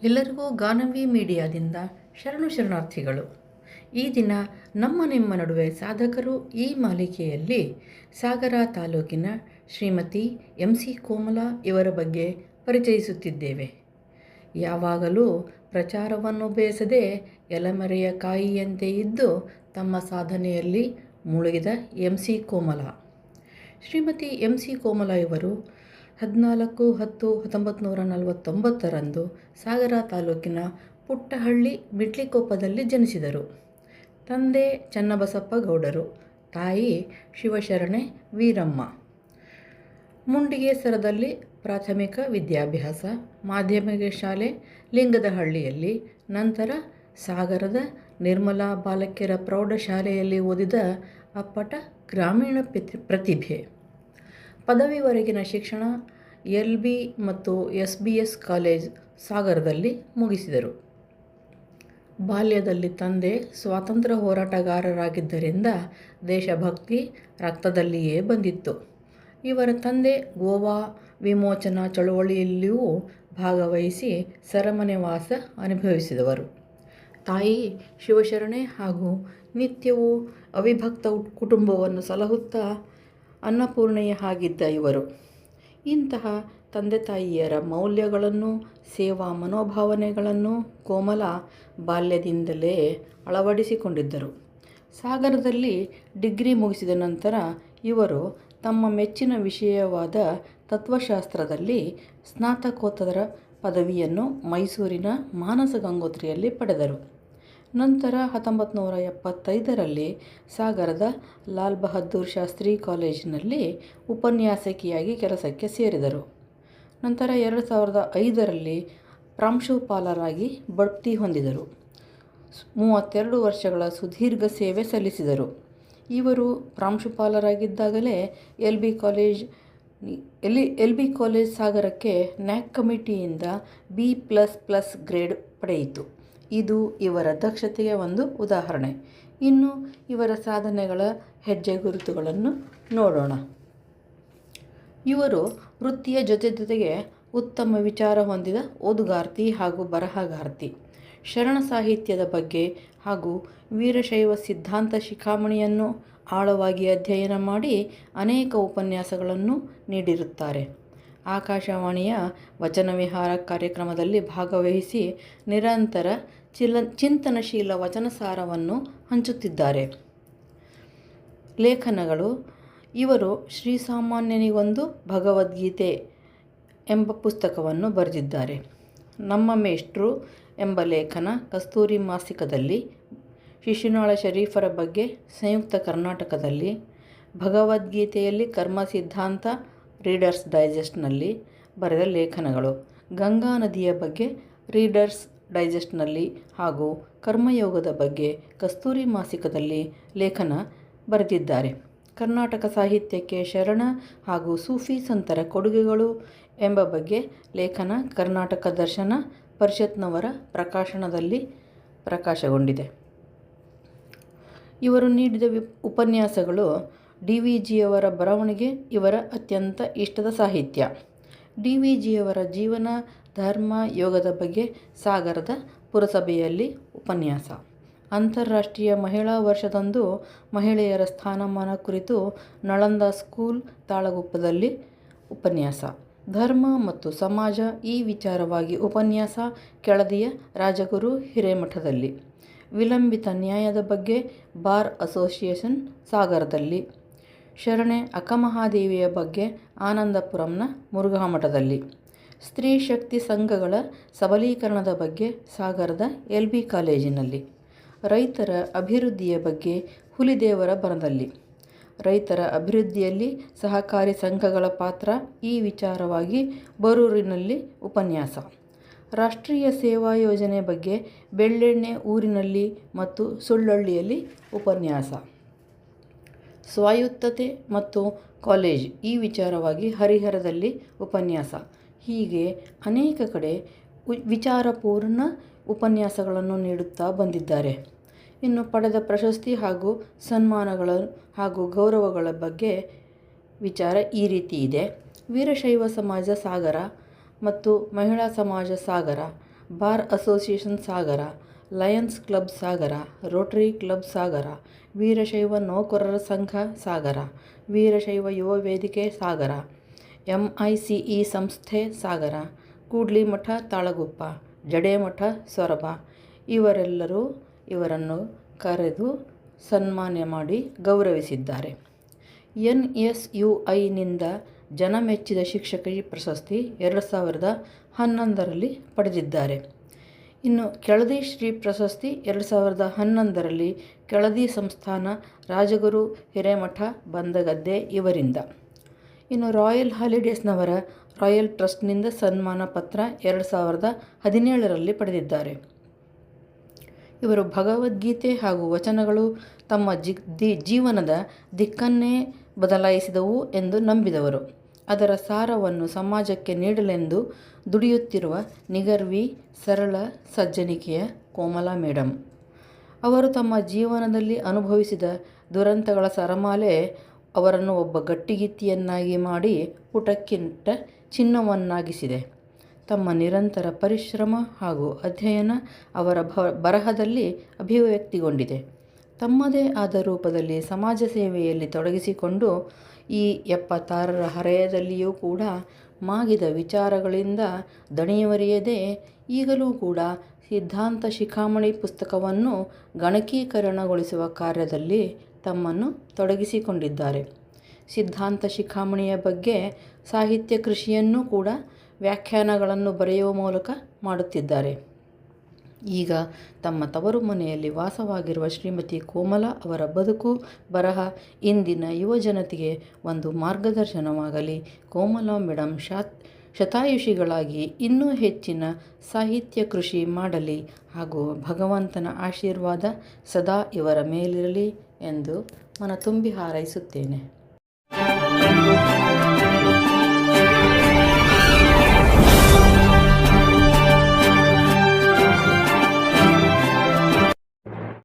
ಎಲ್ಲರಿಗೂ ಗಾನವಿ ಮೀಡಿಯಾದಿಂದ ಶರಣಾರ್ಥಿಗಳು. ಈ ದಿನ ನಿಮ್ಮ ನಡುವೆ ಸಾಧಕರು ಈ ಮಾಲಿಕೆಯಲ್ಲಿ ಸಾಗರ ತಾಲೂಕಿನ ಶ್ರೀಮತಿ MC ಕೋಮಲಾ ಇವರ ಬಗ್ಗೆ ಪರಿಚಯಿಸುತ್ತಿದ್ದೇವೆ. ಯಾವಾಗಲೂ ಪ್ರಚಾರವನ್ನು ಬಯಸದೆ ಎಲೆಮರೆಯ ಕಾಯಿಯಂತೆ ಇದ್ದು ತಮ್ಮ ಸಾಧನೆಯಲ್ಲಿ ಮುಳುಗಿದ MC ಕೋಮಲಾ. ಶ್ರೀಮತಿ MC ಕೋಮಲಾ ಇವರು 14/10/1949 ಸಾಗರ ತಾಲೂಕಿನ ಪುಟ್ಟಹಳ್ಳಿ ಮಿಟ್ಲಿಕೊಪ್ಪದಲ್ಲಿ ಜನಿಸಿದರು. ತಂದೆ ಚನ್ನಬಸಪ್ಪ ಗೌಡರು, ತಾಯಿ ಶಿವಶರಣೆ ವೀರಮ್ಮ. ಮುಂಡಿಗೆಸರದಲ್ಲಿ ಪ್ರಾಥಮಿಕ ವಿದ್ಯಾಭ್ಯಾಸ, ಮಾಧ್ಯಮಿಕ ಶಾಲೆ ಲಿಂಗದಹಳ್ಳಿಯಲ್ಲಿ, ನಂತರ ಸಾಗರದ ನಿರ್ಮಲಾ ಬಾಲಕಿಯರ ಪ್ರೌಢಶಾಲೆಯಲ್ಲಿ ಓದಿದ ಅಪ್ಪಟ ಗ್ರಾಮೀಣ ಪ್ರತಿಭೆ. ಪದವಿವರೆಗಿನ ಶಿಕ್ಷಣ LB ಮತ್ತು SBS ಕಾಲೇಜ್ ಸಾಗರದಲ್ಲಿ ಮುಗಿಸಿದರು. ಬಾಲ್ಯದಲ್ಲಿ ತಂದೆ ಸ್ವಾತಂತ್ರ್ಯ ಹೋರಾಟಗಾರರಾಗಿದ್ದರಿಂದ ದೇಶಭಕ್ತಿ ರಕ್ತದಲ್ಲಿಯೇ ಬಂದಿತ್ತು. ಇವರ ತಂದೆ ಗೋವಾ ವಿಮೋಚನಾ ಚಳುವಳಿಯಲ್ಲಿಯೂ ಭಾಗವಹಿಸಿ ಸೆರೆಮನೆ ವಾಸ ಅನುಭವಿಸಿದವರು. ತಾಯಿ ಶಿವಶರಣೆ ಹಾಗೂ ನಿತ್ಯವೂ ಅವಿಭಕ್ತ ಕುಟುಂಬವನ್ನು ಸಲಹುತ್ತಾ ಅನ್ನಪೂರ್ಣೆಯ ಹಾಗಿದ್ದ ಇವರು ಇಂತಹ ತಂದೆ ತಾಯಿಯರ ಮೌಲ್ಯಗಳನ್ನು, ಸೇವಾ ಮನೋಭಾವನೆಗಳನ್ನು ಕೋಮಲಾ ಬಾಲ್ಯದಿಂದಲೇ ಅಳವಡಿಸಿಕೊಂಡಿದ್ದರು. ಸಾಗರದಲ್ಲಿ ಡಿಗ್ರಿ ಮುಗಿಸಿದ ನಂತರ ಇವರು ತಮ್ಮ ಮೆಚ್ಚಿನ ವಿಷಯವಾದ ತತ್ವಶಾಸ್ತ್ರದಲ್ಲಿ ಸ್ನಾತಕೋತ್ತರ ಪದವಿಯನ್ನು ಮೈಸೂರಿನ ಮಾನಸ ಗಂಗೋತ್ರಿಯಲ್ಲಿ ಪಡೆದರು. ನಂತರ 1975ರಲ್ಲಿ ಸಾಗರದ ಲಾಲ್ ಬಹದ್ದೂರ್ ಶಾಸ್ತ್ರಿ ಕಾಲೇಜಿನಲ್ಲಿ ಉಪನ್ಯಾಸಕಿಯಾಗಿ ಕೆಲಸಕ್ಕೆ ಸೇರಿದರು. ನಂತರ 2005ರಲ್ಲಿ ಪ್ರಾಂಶುಪಾಲರಾಗಿ ಬಡ್ತಿ ಹೊಂದಿದರು. 32 ವರ್ಷಗಳ ಸುದೀರ್ಘ ಸೇವೆ ಸಲ್ಲಿಸಿದರು. ಇವರು ಪ್ರಾಂಶುಪಾಲರಾಗಿದ್ದಾಗಲೇ LB ಕಾಲೇಜ್ ಸಾಗರಕ್ಕೆ NAC ಕಮಿಟಿಯಿಂದ B++ ಗ್ರೇಡ್ ಪಡೆಯಿತು. ಇದು ಇವರ ದಕ್ಷತೆಗೆ ಒಂದು ಉದಾಹರಣೆ. ಇನ್ನು ಇವರ ಸಾಧನೆಗಳ ಹೆಜ್ಜೆ ಗುರುತುಗಳನ್ನು ನೋಡೋಣ. ಇವರು ವೃತ್ತಿಯ ಜೊತೆಗೆ ಉತ್ತಮ ವಿಚಾರ ಹೊಂದಿದ ಓದುಗಾರ್ತಿ ಹಾಗೂ ಬರಹಗಾರ್ತಿ. ಶರಣ ಸಾಹಿತ್ಯದ ಬಗ್ಗೆ ಹಾಗೂ ವೀರಶೈವ ಸಿದ್ಧಾಂತ ಶಿಖಾಮಣಿಯನ್ನು ಆಳವಾಗಿ ಅಧ್ಯಯನ ಮಾಡಿ ಅನೇಕ ಉಪನ್ಯಾಸಗಳನ್ನು ನೀಡಿರುತ್ತಾರೆ. ಆಕಾಶವಾಣಿಯ ವಚನ ವಿಹಾರ ಕಾರ್ಯಕ್ರಮದಲ್ಲಿ ಭಾಗವಹಿಸಿ ನಿರಂತರ ಚಿಂತನಶೀಲ ವಚನಸಾರವನ್ನು ಹಂಚುತ್ತಿದ್ದಾರೆ. ಲೇಖನಗಳು: ಇವರು ಶ್ರೀಸಾಮಾನ್ಯನಿಗೊಂದು ಭಗವದ್ಗೀತೆ ಎಂಬ ಪುಸ್ತಕವನ್ನು ಬರೆದಿದ್ದಾರೆ. ನಮ್ಮ ಮೇಷ್ಟ್ರು ಎಂಬ ಲೇಖನ ಕಸ್ತೂರಿ ಮಾಸಿಕದಲ್ಲಿ, ಶಿಶುನಾಳ ಶರೀಫರ ಬಗ್ಗೆ ಸಂಯುಕ್ತ ಕರ್ನಾಟಕದಲ್ಲಿ, ಭಗವದ್ಗೀತೆಯಲ್ಲಿ ಕರ್ಮ ಸಿದ್ಧಾಂತ ರೀಡರ್ಸ್ ಡೈಜೆಸ್ಟ್ನಲ್ಲಿ ಬರೆದ ಲೇಖನಗಳು, ಗಂಗಾ ನದಿಯ ಬಗ್ಗೆ ರೀಡರ್ಸ್ ಡೈಜೆಸ್ಟ್ನಲ್ಲಿ ಹಾಗೂ ಕರ್ಮಯೋಗದ ಬಗ್ಗೆ ಕಸ್ತೂರಿ ಮಾಸಿಕದಲ್ಲಿ ಲೇಖನ ಬರೆದಿದ್ದಾರೆ. ಕರ್ನಾಟಕ ಸಾಹಿತ್ಯಕ್ಕೆ ಶರಣ ಹಾಗೂ ಸೂಫಿ ಸಂತರ ಕೊಡುಗೆಗಳು ಎಂಬ ಬಗ್ಗೆ ಲೇಖನ ಕರ್ನಾಟಕ ದರ್ಶನ ಪರಿಷತ್ನವರ ಪ್ರಕಾಶನದಲ್ಲಿ ಪ್ರಕಾಶಗೊಂಡಿದೆ. ಇವರು ನೀಡಿದ ಉಪನ್ಯಾಸಗಳು: DVಜಿಯವರ ಬರವಣಿಗೆ ಇವರ ಅತ್ಯಂತ ಇಷ್ಟದ ಸಾಹಿತ್ಯ. DVಜಿಯವರ ಜೀವನ, ಧರ್ಮ, ಯೋಗದ ಬಗ್ಗೆ ಸಾಗರದ ಪುರಸಭೆಯಲ್ಲಿ ಉಪನ್ಯಾಸ. ಅಂತಾರಾಷ್ಟ್ರೀಯ ಮಹಿಳಾ ವರ್ಷದಂದು ಮಹಿಳೆಯರ ಸ್ಥಾನಮಾನ ಕುರಿತು ನಳಂದ ಸ್ಕೂಲ್ ತಾಳಗುಪ್ಪದಲ್ಲಿ ಉಪನ್ಯಾಸ. ಧರ್ಮ ಮತ್ತು ಸಮಾಜ ಈ ವಿಚಾರವಾಗಿ ಉಪನ್ಯಾಸ ಕೆಳದಿಯ ರಾಜಗುರು ಹಿರೇಮಠದಲ್ಲಿ. ವಿಲಂಬಿತ ನ್ಯಾಯದ ಬಗ್ಗೆ ಬಾರ್ ಅಸೋಸಿಯೇಷನ್ ಸಾಗರದಲ್ಲಿ. ಶರಣೆ ಅಕ್ಕಮಹಾದೇವಿಯ ಬಗ್ಗೆ ಆನಂದಪುರಂನ ಮುರುಘಾಮಠದಲ್ಲಿ. ಸ್ತ್ರೀ ಶಕ್ತಿ ಸಂಘಗಳ ಸಬಲೀಕರಣದ ಬಗ್ಗೆ ಸಾಗರದ LB ಕಾಲೇಜಿನಲ್ಲಿ. ರೈತರ ಅಭಿವೃದ್ಧಿಯ ಬಗ್ಗೆ ಹುಲಿದೇವರ ಬನದಲ್ಲಿ. ರೈತರ ಅಭಿವೃದ್ಧಿಯಲ್ಲಿ ಸಹಕಾರಿ ಸಂಘಗಳ ಪಾತ್ರ ಈ ವಿಚಾರವಾಗಿ ಬರೂರಿನಲ್ಲಿ ಉಪನ್ಯಾಸ. ರಾಷ್ಟ್ರೀಯ ಸೇವಾ ಯೋಜನೆ ಬಗ್ಗೆ ಬೆಳ್ಳೆಣ್ಣೆ ಊರಿನಲ್ಲಿ ಮತ್ತು ಸುಳ್ಳಳ್ಳಿಯಲ್ಲಿ ಉಪನ್ಯಾಸ. ಸ್ವಾಯತ್ತತೆ ಮತ್ತು ಕಾಲೇಜ್ ಈ ವಿಚಾರವಾಗಿ ಹರಿಹರದಲ್ಲಿ ಉಪನ್ಯಾಸ. ಹೀಗೆ ಅನೇಕ ಕಡೆ ವಿಚಾರಪೂರ್ಣ ಉಪನ್ಯಾಸಗಳನ್ನು ನೀಡುತ್ತಾ ಬಂದಿದ್ದಾರೆ. ಇನ್ನು ಪಡೆದ ಪ್ರಶಸ್ತಿ ಹಾಗೂ ಸನ್ಮಾನಗಳು ಹಾಗೂ ಗೌರವಗಳ ಬಗ್ಗೆ ವಿಚಾರ ಈ ರೀತಿ ಇದೆ. ವೀರಶೈವ ಸಮಾಜ ಸಾಗರ ಮತ್ತು ಮಹಿಳಾ ಸಮಾಜ ಸಾಗರ ಬಾರ್ ಅಸೋಸಿಯೇಷನ್ ಸಾಗರ, ಲಯನ್ಸ್ ಕ್ಲಬ್ ಸಾಗರ, ರೋಟರಿ ಕ್ಲಬ್ ಸಾಗರ, ವೀರಶೈವ ನೌಕರರ ಸಂಘ ಸಾಗರ, ವೀರಶೈವ ಯುವ ವೇದಿಕೆ ಸಾಗರ, MICE ಸಂಸ್ಥೆ ಸಾಗರ, ಕೂಡ್ಲಿಮಠ ತಾಳಗುಪ್ಪ, ಜಡೇಮಠ ಸೊರಬ ಇವರೆಲ್ಲರೂ ಇವರನ್ನು ಕರೆದು ಸನ್ಮಾನ ಮಾಡಿ ಗೌರವಿಸಿದ್ದಾರೆ. NSUIನಿಂದ ಜನಮೆಚ್ಚಿದ ಶಿಕ್ಷಕಿ ಪ್ರಶಸ್ತಿ 2011ರಲ್ಲಿ ಪಡೆದಿದ್ದಾರೆ. ಇನ್ನು ಕೆಳದಿ ಶ್ರೀ ಪ್ರಶಸ್ತಿ 2011ರಲ್ಲಿ ಕೆಳದಿ ಸಂಸ್ಥಾನ ರಾಜಗುರು ಹಿರೇಮಠ ಬಂದಗದ್ದೆ ಇವರಿಂದ. ಇನ್ನು ರಾಯಲ್ ಹಾಲಿಡೇಸ್ನವರ ರಾಯಲ್ ಟ್ರಸ್ಟ್ನಿಂದ ಸನ್ಮಾನ ಪತ್ರ 2017ರಲ್ಲಿ ಪಡೆದಿದ್ದಾರೆ. ಇವರು ಭಗವದ್ಗೀತೆ ಹಾಗೂ ವಚನಗಳು ತಮ್ಮ ಜೀವನದ ದಿಕ್ಕನ್ನೇ ಬದಲಾಯಿಸಿದವು ಎಂದು ನಂಬಿದವರು. ಅದರ ಸಾರವನ್ನು ಸಮಾಜಕ್ಕೆ ನೀಡಲೆಂದು ದುಡಿಯುತ್ತಿರುವ ನಿಗರ್ವಿ, ಸರಳ ಸಜ್ಜನಿಕೆಯ ಕೋಮಲಾ ಮೇಡಮ್. ಅವರು ತಮ್ಮ ಜೀವನದಲ್ಲಿ ಅನುಭವಿಸಿದ ದುರಂತಗಳ ಸರಮಾಲೆ ಅವರನ್ನು ಒಬ್ಬ ಗಟ್ಟಿಗಿತ್ತಿಯನ್ನಾಗಿ ಮಾಡಿ ಪುಟಕ್ಕಿಟ್ಟ ಚಿನ್ನವನ್ನಾಗಿಸಿದೆ. ತಮ್ಮ ನಿರಂತರ ಪರಿಶ್ರಮ ಹಾಗೂ ಅಧ್ಯಯನ ಅವರ ಬರಹದಲ್ಲಿ ಅಭಿವ್ಯಕ್ತಿಗೊಂಡಿದೆ. ತಮ್ಮದೇ ಆದ ರೂಪದಲ್ಲಿ ಸಮಾಜ ಸೇವೆಯಲ್ಲಿ ತೊಡಗಿಸಿಕೊಂಡು ಈ 76ರ ಹರೆಯದಲ್ಲಿಯೂ ಕೂಡ ಮಾಗಿದ ವಿಚಾರಗಳಿಂದ ದಣಿವರಿಯದೆ ಈಗಲೂ ಕೂಡ ಸಿದ್ಧಾಂತ ಶಿಖಾಮಣಿ ಪುಸ್ತಕವನ್ನು ಗಣಕೀಕರಣಗೊಳಿಸುವ ಕಾರ್ಯದಲ್ಲಿ ತಮ್ಮನ್ನು ತೊಡಗಿಸಿಕೊಂಡಿದ್ದಾರೆ. ಸಿದ್ಧಾಂತ ಶಿಖಾಮಣಿಯ ಬಗ್ಗೆ ಸಾಹಿತ್ಯ ಕೃಷಿಯನ್ನೂ ಕೂಡ ವ್ಯಾಖ್ಯಾನಗಳನ್ನು ಬರೆಯುವ ಮೂಲಕ ಮಾಡುತ್ತಿದ್ದಾರೆ. ಈಗ ತಮ್ಮ ತವರು ಮನೆಯಲ್ಲಿ ವಾಸವಾಗಿರುವ ಶ್ರೀಮತಿ ಕೋಮಲಾ ಅವರ ಬದುಕು ಬರಹ ಇಂದಿನ ಯುವ ಜನತೆಗೆ ಒಂದು ಮಾರ್ಗದರ್ಶನವಾಗಲಿ. ಕೋಮಲಾ ಮೇಡಮ್ ಶತಾಯುಷಿಗಳಾಗಿ ಇನ್ನೂ ಹೆಚ್ಚಿನ ಸಾಹಿತ್ಯ ಕೃಷಿ ಮಾಡಲಿ ಹಾಗೂ ಭಗವಂತನ ಆಶೀರ್ವಾದ ಸದಾ ಇವರ ಮೇಲಿರಲಿ ಎಂದು ಮನತುಂಬಿ ಹಾರೈಸುತ್ತೇನೆ.